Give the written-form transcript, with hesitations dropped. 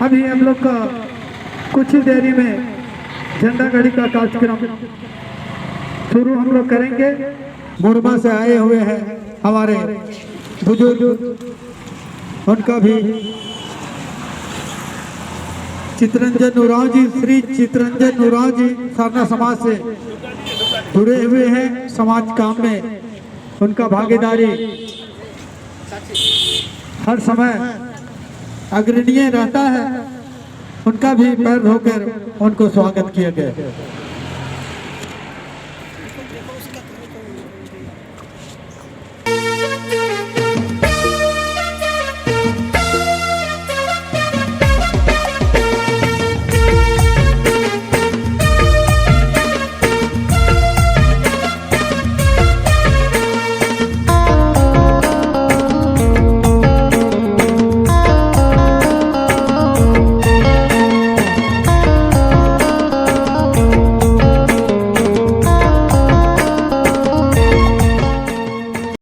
अभी हम लोग का कुछ ही देरी में झंडा गाड़ी का कार्यक्रम शुरू हम लोग करेंगे। मुड़मा से आए हुए हैं हमारे बुजुर्ग, उनका भी चितरंजन ओरांव जी, श्री चितरंजन ओरांव जी सारना समाज से जुड़े हुए हैं। समाज काम में उनका भागीदारी हर समय अग्रणीय रहता है। उनका भी पैर धोकर उनको स्वागत किया गया।